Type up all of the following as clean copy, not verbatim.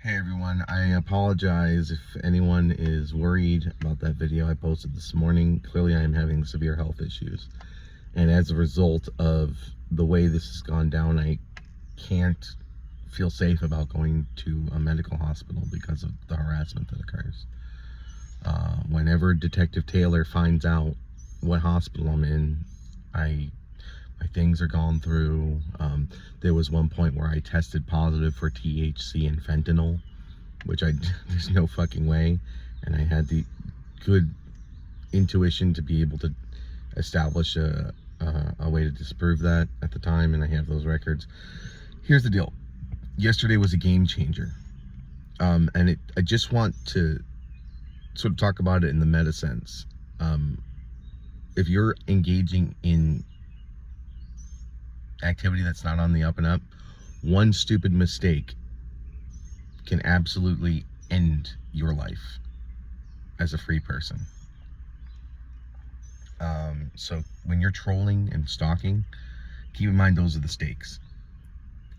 Hey everyone, I apologize if anyone is worried about that video I posted this morning. Clearly I am having severe health issues, and as a result of the way this has gone down, I can't feel safe about going to a medical hospital because of the harassment that occurs. Whenever Detective Taylor finds out what hospital I'm in, my things are gone through. There was one point where I tested positive for THC and fentanyl, which there's no fucking way, and I had the good intuition to be able to establish a way to disprove that at the time, and I have those records. Here's the deal. Yesterday was a game changer, and I just want to sort of talk about it in the meta sense. If you're engaging in activity that's not on the up and up, one stupid mistake can absolutely end your life as a free person. So when you're trolling and stalking, keep in mind those are the stakes.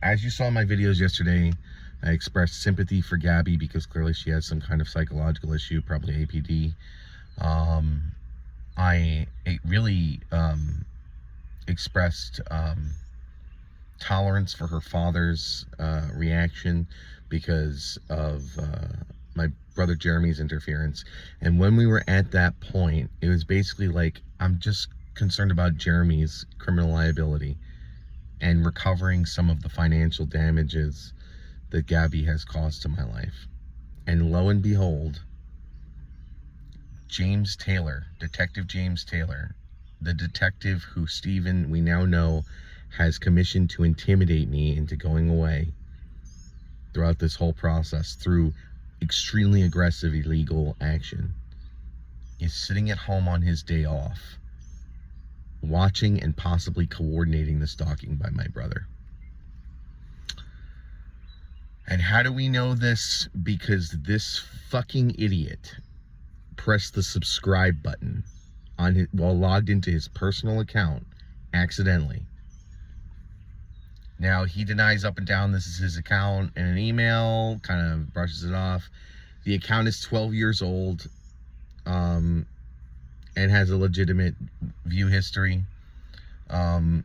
As you saw in my videos yesterday, I expressed sympathy for Gabby because clearly she has some kind of psychological issue, probably APD. I really expressed tolerance for her father's reaction because of my brother Jeremy's interference. And when we were at that point, it was basically like, I'm just concerned about Jeremy's criminal liability and recovering some of the financial damages that Gabby has caused to my life. And lo and behold, James Taylor, Detective James Taylor, the detective who Stephen, we now know, has commissioned to intimidate me into going away throughout this whole process through extremely aggressive illegal action, is sitting at home on his day off, watching and possibly coordinating the stalking by my brother. And how do we know this? Because this fucking idiot pressed the subscribe button on his, while logged into his personal account accidentally. Now, he denies up and down this is his account in an email, kind of brushes it off. The account is 12 years old and has a legitimate view history. I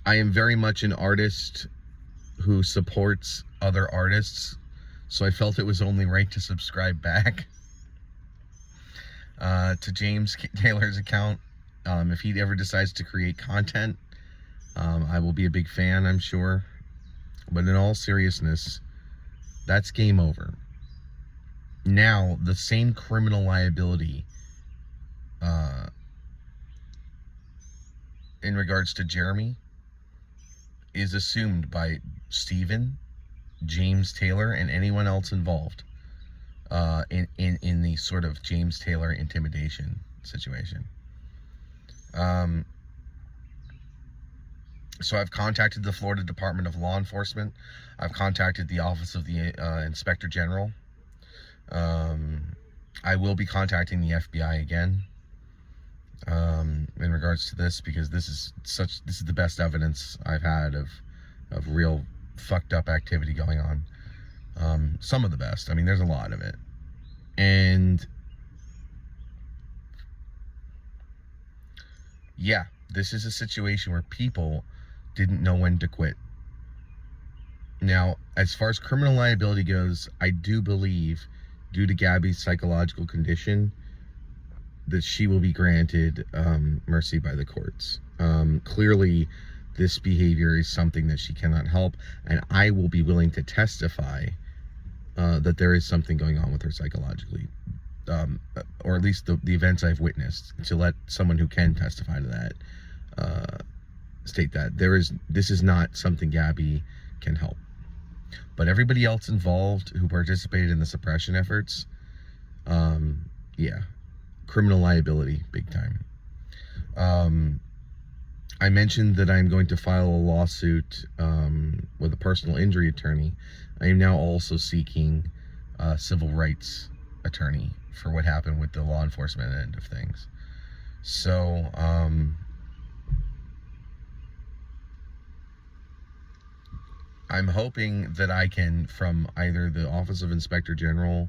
am very much an artist who supports other artists, so I felt it was only right to subscribe back to James Taylor's account. If he ever decides to create content, I will be a big fan, I'm sure. But in all seriousness, that's game over. Now, the same criminal liability in regards to Jeremy is assumed by Stephen, James Taylor, and anyone else involved in the sort of James Taylor intimidation situation. So I've contacted the Florida Department of Law Enforcement. I've contacted the Office of the Inspector General. I will be contacting the FBI again in regards to this, because this is the best evidence I've had of real fucked up activity going on. Some of the best. I mean, there's a lot of it. And yeah, this is a situation where people didn't know when to quit. Now, as far as criminal liability goes, I do believe, due to Gabby's psychological condition, that she will be granted mercy by the courts. Clearly, this behavior is something that she cannot help, and I will be willing to testify that there is something going on with her psychologically, or at least the events I've witnessed, to let someone who can testify to that state that this is not something Gabby can help. But everybody else involved who participated in the suppression efforts, yeah, criminal liability, big time. I mentioned that I'm going to file a lawsuit with a personal injury attorney. I am now also seeking a civil rights attorney for what happened with the law enforcement end of things. So, I'm hoping that I can, from either the Office of Inspector General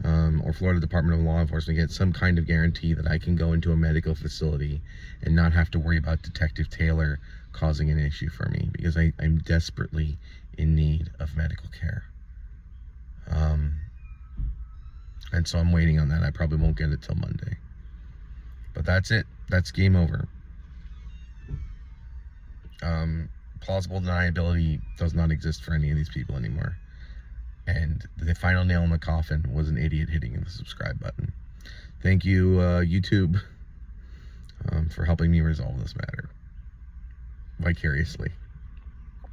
or Florida Department of Law Enforcement, get some kind of guarantee that I can go into a medical facility and not have to worry about Detective Taylor causing an issue for me, because I'm desperately in need of medical care. And so I'm waiting on that. I probably won't get it till Monday. But that's it. That's game over. Plausible deniability does not exist for any of these people anymore. And the final nail in the coffin was an idiot hitting the subscribe button. Thank you, YouTube, for helping me resolve this matter vicariously.